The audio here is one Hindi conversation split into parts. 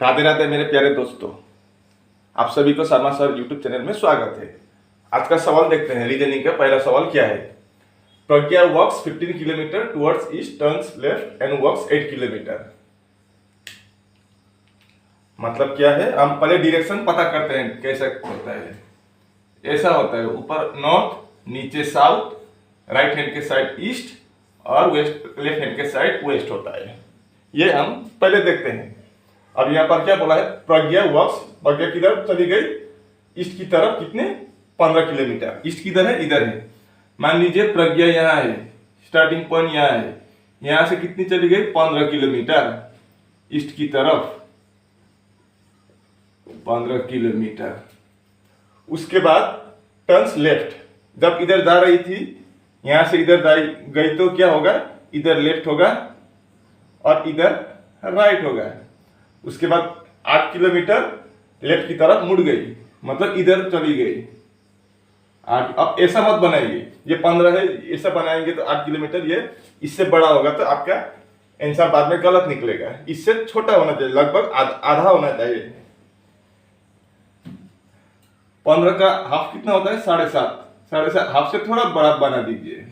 राधे राधे मेरे प्यारे दोस्तों, आप सभी को शर्मा सर यूट्यूब चैनल में स्वागत है। आज का सवाल देखते हैं। रीजनिंग का पहला सवाल क्या है। Pragya walks 15 kilometre towards east, turns left and walks 8 kilometre. मतलब क्या है, हम पहले डायरेक्शन पता करते हैं कैसे होता है। ऐसा होता है, ऊपर नॉर्थ, नीचे साउथ, राइट हैंड के साइड ईस्ट और वेस्ट, लेफ्ट हैंड के साइड वेस्ट होता है। ये हम पहले देखते हैं। अब यहाँ पर क्या बोला है, प्रज्ञा वॉक्स, प्रज्ञा किधर चली गई, ईस्ट की तरफ। कितने, 15 किलोमीटर। ईस्ट किधर है, इधर है। मान लीजिए प्रज्ञा यहाँ है, स्टार्टिंग पॉइंट यहाँ है, यहाँ से कितनी चली गई, 15 किलोमीटर ईस्ट की तरफ, 15 किलोमीटर। उसके बाद टर्न्स लेफ्ट, जब इधर जा रही थी, यहां से इधर गई तो क्या होगा, इधर लेफ्ट होगा और इधर राइट होगा। उसके बाद 8 किलोमीटर लेफ्ट की तरफ मुड़ गई, मतलब इधर चली गई 8। अब ऐसा मत बनाइए, ये 15 है, ऐसा बनाएंगे तो 8 किलोमीटर, ये इससे बड़ा होगा तो आपका आंसर बाद में गलत निकलेगा। इससे छोटा होना चाहिए, लगभग आधा होना चाहिए। 15 का हाफ कितना होता है, 7.5। 7.5 हाफ से थोड़ा बड़ा बना दीजिए,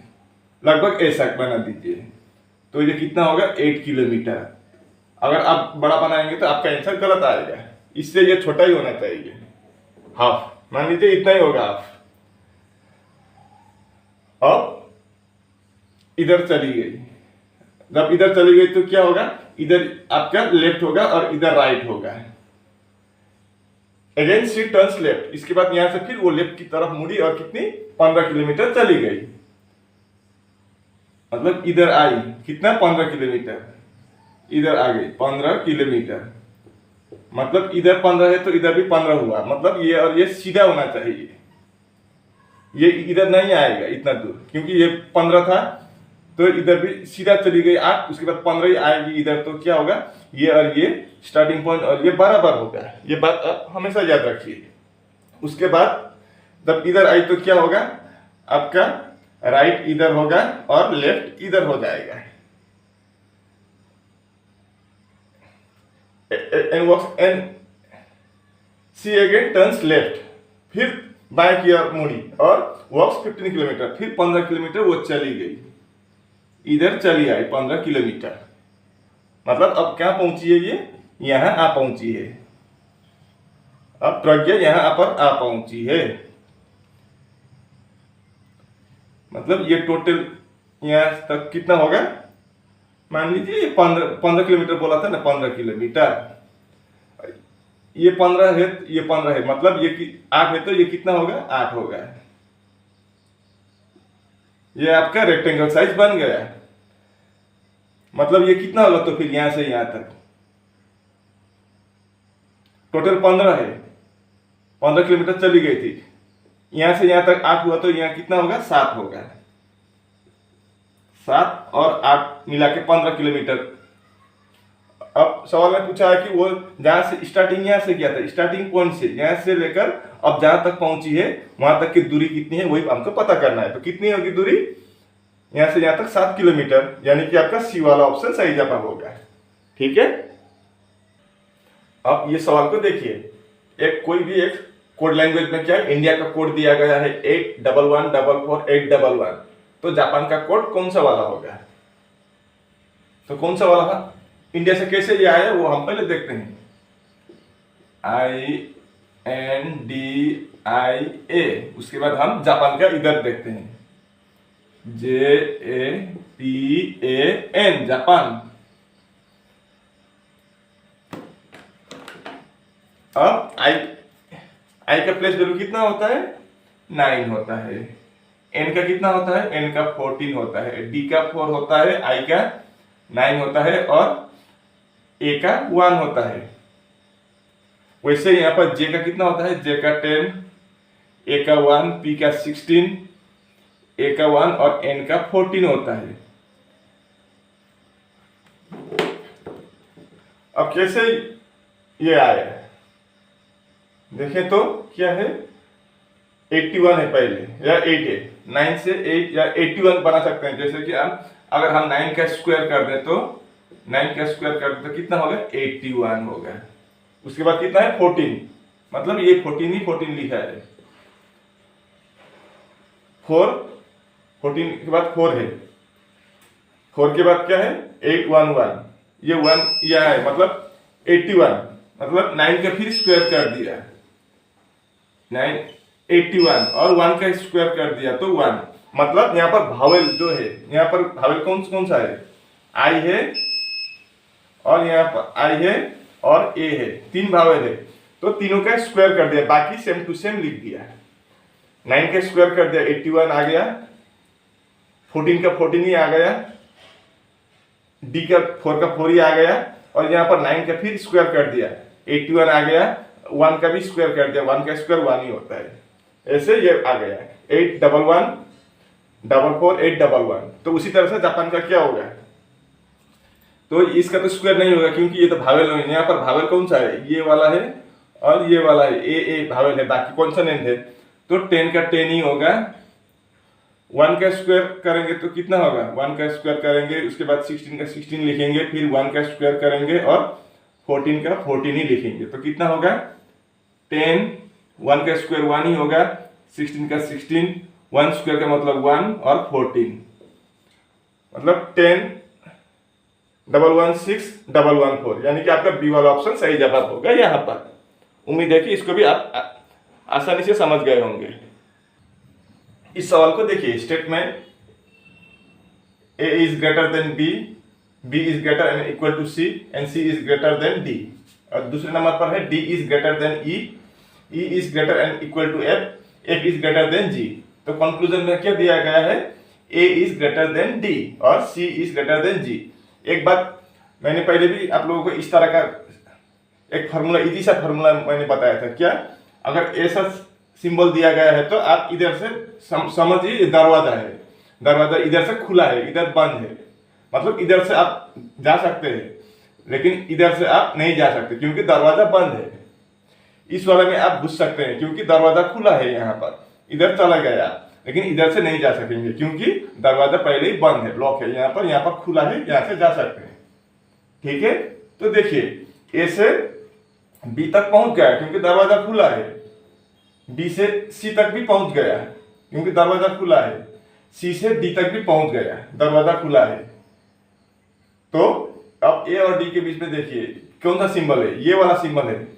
लगभग ऐसा बना दीजिए, तो ये कितना होगा, 8 किलोमीटर। अगर आप बड़ा बनाएंगे तो आपका आंसर गलत आएगा। इससे ये छोटा ही होना चाहिए, हाफ। मान लीजिए इतना ही होगा हाफ। अब इधर चली गई, जब इधर चली गई तो क्या होगा, इधर आपका लेफ्ट होगा और इधर राइट होगा। अगेन शी टर्न्स लेफ्ट, इसके बाद यहां से फिर वो लेफ्ट की तरफ मुड़ी और कितनी, 15 किलोमीटर चली गई। मतलब इधर आई, कितना, 15 किलोमीटर, इधर आ गई 15 किलोमीटर। मतलब इधर 15 है तो इधर भी 15 हुआ। मतलब ये और ये सीधा होना चाहिए, ये इधर नहीं आएगा इतना दूर, क्योंकि ये 15 था तो इधर भी सीधा चली गई 8, उसके बाद 15 ही आएगी इधर, तो क्या होगा, ये और ये स्टार्टिंग पॉइंट और ये बराबर होगा। ये बात आप हमेशा याद रखिए। उसके बाद जब इधर आई तो क्या होगा, आपका राइट इधर होगा और लेफ्ट इधर हो जाएगा। And C again turns left, फिर बाएं की ओर मुड़ी और वॉक्स 15 किलोमीटर, फिर 15 किलोमीटर वो चली गई, इधर चली आई 15 किलोमीटर। मतलब अब क्या पहुंची है, ये यहां आ पहुंची है। अब प्रज्ञा यहां पर आ पहुंची है। मतलब ये टोटल यहां तक कितना होगा, मान लीजिए 15 किलोमीटर बोला था ना, 15 किलोमीटर। ये 15 है, ये 15 है, मतलब ये 8 है तो ये कितना होगा, 8 होगा। ये आपका रेक्टेंगल साइज बन गया। मतलब ये कितना होगा, तो फिर यहां से यहां तक टोटल 15 है, 15 किलोमीटर चली गई थी, यहां से यहां तक 8 हुआ तो यहां कितना होगा, 7 होगा। 7 और 8 मिला के 15 किलोमीटर। अब सवाल में पूछा है कि वो जहां से स्टार्टिंग यहां से किया था, स्टार्टिंग पॉइंट से यहां से लेकर अब जहां तक पहुंची है वहां तक की दूरी कितनी है, वही हमको पता करना है। तो कितनी होगी दूरी, यहां से यहां तक 7 किलोमीटर, यानी कि आपका सी वाला ऑप्शन सही जवाब होगा। ठीक है। अब ये सवाल को देखिए, एक कोई भी एक कोड लैंग्वेज में क्या है, इंडिया का कोड दिया गया है 81144811। तो जापान का कोड कौन सा वाला होगा, तो कौन सा वाला था, इंडिया से कैसे ये आया वो हम पहले देखते हैं। INDIA, उसके बाद हम जापान का इधर देखते हैं, JAPAN, जापान। अब आई का प्लेस वैल्यू कितना होता है, 9 होता है। N का कितना होता है, N का 14 होता है, D का 4 होता है, I का 9 होता है और A का 1 होता है। वैसे यहाँ पर J का कितना होता है, J का 10, A का 1, P का 16, A का 1 और N का 14 होता है। अब कैसे ये आया, देखें तो क्या है, 81 है पहले, या 8 है, 9 से 8 या 81 बना सकते हैं। जैसे कि अगर हम 9 का स्क्वायर कर दें तो 9 का स्क्वायर कर दें तो कितना होगा, 81 होगा। उसके बाद कितना है 14, मतलब ये 14 ही 14 लिखा है। 4, 14 के बाद 4 है, 4 के बाद क्या है 811, ये 1 यह है मतलब 81, मतलब 9 का फिर स्क्वायर कर दिया 9 81 और 1 का स्क्वायर कर दिया तो 1, मतलब यहाँ पर भावेल जो है, यहाँ पर भावेल कौन कौन सा है, आई है और यहाँ पर आई है और ए है, 3 भावेल है, तो तीनों का स्क्वायर कर दिया, बाकी सेम टू सेम लिख दिया। 9 का स्क्वायर कर दिया 81 आ गया, 14 का 14 ही आ गया, डी का 4 का 4 ही आ गया, और यहाँ पर 9 का फिर स्क्वायर कर दिया 81 आ गया, 1 का भी स्क्वायर कर दिया, 1 का स्क्वायर 1 ही होता है, ऐसे ये आ गया 811 44 811। तो उसी तरह से जापान का क्या होगा, तो इसका तो स्क्वायर नहीं होगा क्योंकि ये तो भावेल है, यहाँ पर भावेल कौन सा है, ये वाला है और ये वाला है, ए भावेल है, बाकी कॉन्सोनेंट है, तो 10 का 10 ही होगा। 1 का स्क्वायर करेंगे तो कितना होगा, 1 का स्क्वायर करेंगे, उसके बाद 16 का 16 लिखेंगे, फिर 1 का स्क्वायर करेंगे और 14 का 14 ही लिखेंगे, तो कितना होगा 10, 1 का स्क्वायर 1 ही होगा, 16 का 16, 1 स्क्वायर का मतलब 1 और 14, मतलब 10 116 114, यानी कि आपका बी वाला ऑप्शन सही जवाब होगा यहाँ पर। उम्मीद है कि इसको भी आप आसानी से समझ गए होंगे। इस सवाल को देखिए, statement A is greater than B, B is greater and equal to C and C is greater than D, और दूसरे नंबर पर है D is greater than E, E is greater and equal to F, F is greater than G. तो कंक्लूजन में क्या दिया गया है, A is greater than D और C is greater than G. एक बात मैंने पहले भी आप लोगों को इस तरह का एक फार्मूला, इजी सा फार्मूला मैंने बताया था, क्या अगर ऐसा सिंबल दिया गया है तो आप इधर से समझिए दरवाजा है, दरवाजा इधर से खुला है, इधर बंद है, मतलब इधर से आप जा सकते हैं लेकिन इधर से आप नहीं जा सकते क्योंकि दरवाजा बंद है। इस वाले में आप घुस सकते हैं क्योंकि दरवाजा खुला है, यहाँ पर इधर चला गया लेकिन इधर से नहीं जा सकेंगे क्योंकि दरवाजा पहले ही बंद है, लॉक है, यहाँ पर खुला है, यहाँ से जा सकते हैं। ठीक है, तो देखिए ए से बी तक पहुंच गया क्योंकि दरवाजा खुला है, बी से सी तक भी पहुंच गया क्योंकि दरवाजा खुला है, सी से डी तक भी पहुंच गया, दरवाजा खुला है। तो अब ए और डी के बीच में देखिए कौन सा सिंबल है, ये वाला सिंबल है,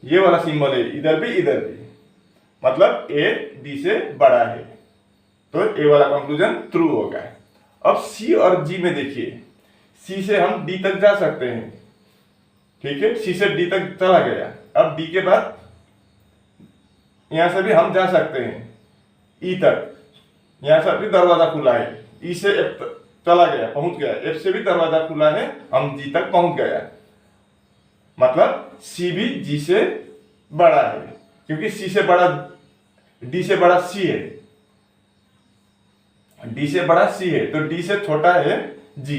ये वाला सिंबल है, इधर भी, मतलब ए डी से बड़ा है, तो ए वाला कंक्लूजन ट्रू होगा। अब सी और जी में देखिए, सी से हम डी तक जा सकते हैं, ठीक है, सी से डी तक चला गया, अब डी के बाद यहां से भी हम जा सकते हैं ई तक, यहां से भी दरवाजा खुला है, ई से एफ चला गया, पहुंच गया, एफ से भी दरवाजा खुला है, हम जी तक पहुंच गया, मतलब सी भी जी से बड़ा है क्योंकि सी से बड़ा, डी से बड़ा सी है, डी से बड़ा सी है, तो डी से छोटा है जी,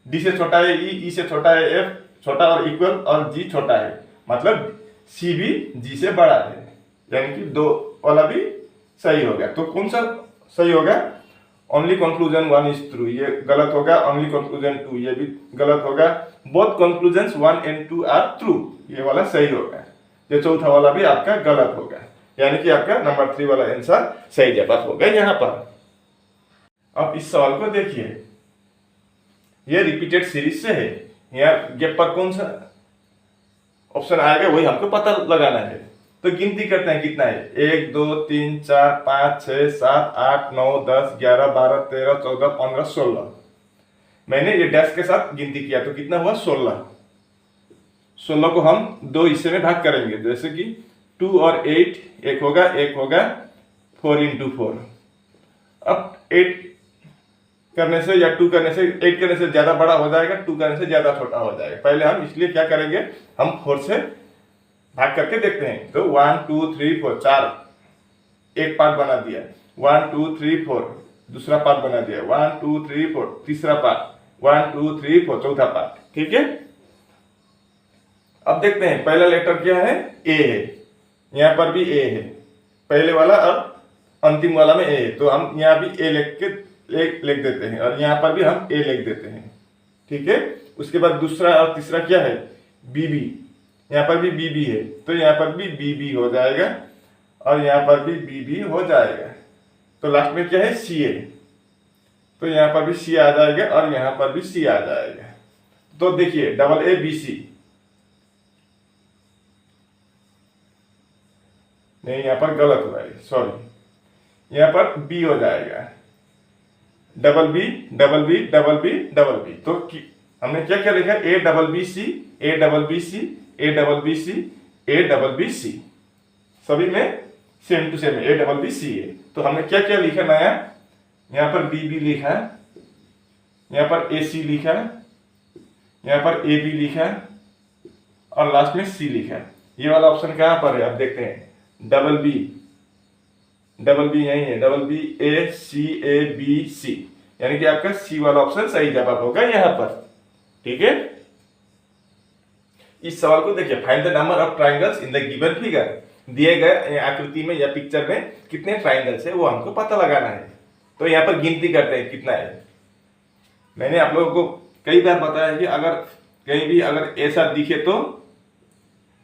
डी से छोटा है ई से छोटा है एफ, छोटा और इक्वल, और जी छोटा है, मतलब सी भी जी से बड़ा है, यानी कि दो वाला भी सही होगा। तो कौन सा सही होगा, ओनली कंक्लूजन 1 इज ट्रू, ये गलत होगा, ओनली कंक्लूजन 2 ये भी गलत होगा, both conclusions 1 and 2 are true, ये वाला सही होगा, ये चौथा वाला भी आपका गलत होगा, यानी कि आपका नंबर 3 वाला आंसर सही जवाब होगा यहाँ पर। अब इस सवाल को देखिए, ये रिपीटेड सीरीज से है, यहाँ गैप पर कौन सा ऑप्शन आएगा वही हमको पता लगाना है। तो गिनती करते हैं कितना है, 1 2 3 4 5 6 7 8 9 10 11 12 13 14 15 16, मैंने ये डैश के साथ गिनती किया तो कितना हुआ 16। 16 को हम दो हिस्से में भाग करेंगे, जैसे कि 2 और 8, एक होगा 4 into 4। अब 8 करने से या 2 करने से, 8 करने से ज्यादा बड़ा हो जाएगा, 2 करने से ज्यादा छोटा हो जाएगा। पहले हम इसलिए क्या करेंगे, हम 4 से भाग करके देखते हैं। तो 1 2 3 4 4 एक पार्ट बना दिया, 1 2 3 4 दूसरा पार्ट बना दिया, 1 2 3 4 तीसरा पार्ट, 1 2 3 4 चौथा पार्ट। ठीक है, अब देखते हैं पहला लेटर क्या है, ए है, यहाँ पर भी ए है, पहले वाला और अंतिम वाला में ए है, तो हम यहाँ भी ए लिख देते हैं और यहाँ पर भी हम ए लिख देते हैं। ठीक है, उसके बाद दूसरा और तीसरा क्या है, बी बी, यहाँ पर भी बी बी है, तो यहाँ पर भी बी बी हो जाएगा और यहाँ पर भी बी बी हो जाएगा। तो लास्ट में क्या है, सी ए, तो यहाँ पर भी सी आ जाएगा और यहाँ पर भी सी आ जाएगा। तो देखिए डबल ए बी सी, नहीं यहाँ पर गलत हुआ है, सॉरी, यहाँ पर बी हो जाएगा, double B double B double B double B. तो हमने क्या क्या लिखा, A double B C, A double B C, A double B C, A double B C, सभी में same to same A double B C है। तो हमने क्या क्या लिखा नया, यहाँ पर बी बी लिखा, यहाँ पर ए सी लिखा, यहाँ पर ए बी लिखा और लास्ट में सी लिखा। ये वाला ऑप्शन कहाँ पर है आप देखते हैं, डबल बी यही है, double B A C A B C, यानी कि आपका सी वाला ऑप्शन सही जवाब होगा यहाँ पर। ठीक है, इस सवाल को देखिए, find the number of triangles in the given figure, दिए गए आकृति में या पिक्चर में कितने ट्राइंगल्स है वो हमको पता लगाना है। तो यहाँ पर गिनती करते हैं कितना है। मैंने आप लोगों को कई बार बताया कि अगर कहीं भी अगर ऐसा दिखे तो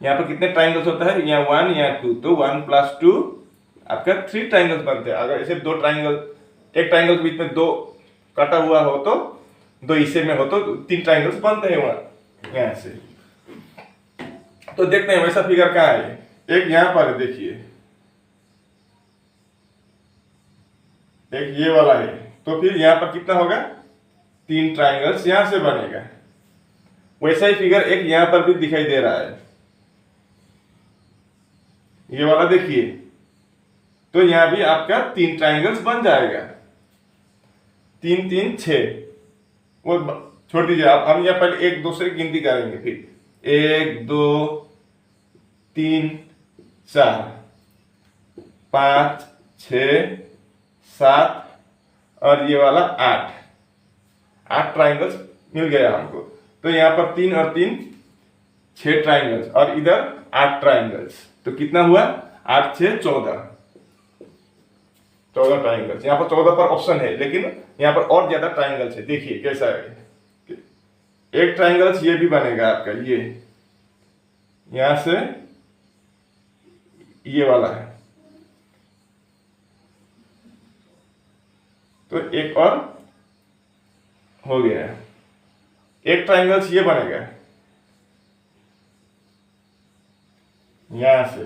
यहाँ पर कितने ट्राइंगल्स होता है, यहाँ 1 यहाँ 2, तो 1 + 2 आपका 3 ट्राइंगल्स बनते हैं। अगर ऐसे दो ट्राइंगल, एक ट्राइंगल के बीच में 2 कटा हुआ हो तो 2 हिस्से में हो तो 3 ट्राइंगल्स बनते हैं वहां यहाँ से। तो देखते हैं वैसा फिगर कहाँ है, एक यहाँ पर देखिए, एक ये वाला है, तो फिर यहाँ पर कितना होगा, 3 ट्राइंगल्स यहाँ से बनेगा। वैसा ही फिगर एक यहाँ पर भी दिखाई दे रहा है, ये वाला देखिए, तो यहाँ भी आपका 3 ट्राइंगल्स बन जाएगा, 3 3 6, वो छोड़ दीजिए आप, हम यहाँ पहले 1 2 से गिनती करेंगे, फिर 1 2 3 4 5 6 7 और ये वाला 8 ट्राइंगल्स मिल गया हमको। तो यहाँ पर 3 और 3 6 ट्राइंगल्स और इधर 8 ट्राइंगल्स, तो कितना हुआ, 8 6 14 ट्राइंगल्स। यहाँ पर 14 पर ऑप्शन है, लेकिन यहाँ पर और ज्यादा ट्राइंगल्स है। देखिए कैसा है, एक ट्राइंगल्स ये भी बनेगा आपका, ये यहां से ये वाला है, तो एक और हो गया है, एक ट्राइंगल्स ये बनेगा यहां से,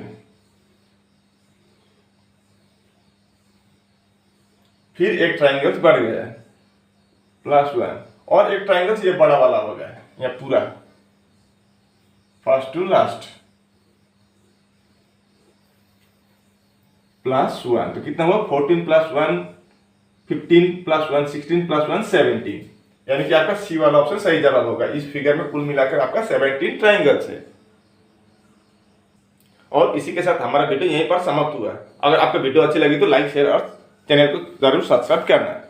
फिर एक ट्राइंगल्स बढ़ गया +1 और एक ट्राइंगल्स ये बड़ा वाला हो गया या पूरा फर्स्ट टू लास्ट +1। तो कितना हुआ, 14 + 1 15 + 1 16 + 1 17, यानी कि आपका सी वाला ऑप्शन सही जवाब होगा। इस फिगर में कुल मिलाकर आपका 17 ट्राइंगल्स है। और इसी के साथ हमारा वीडियो यहीं पर समाप्त हुआ। अगर आपको वीडियो अच्छी लगी तो लाइक शेयर और चैनल को जरूर सब्सक्राइब करना।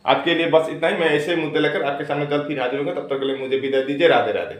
आज के लिए बस इतना ही। मैं ऐसे मुद्दे लेकर आपके सामने जल्द फिर हाजिर होगा। तब तक के लिए मुझे विदाई दीजिए। राधे राधे।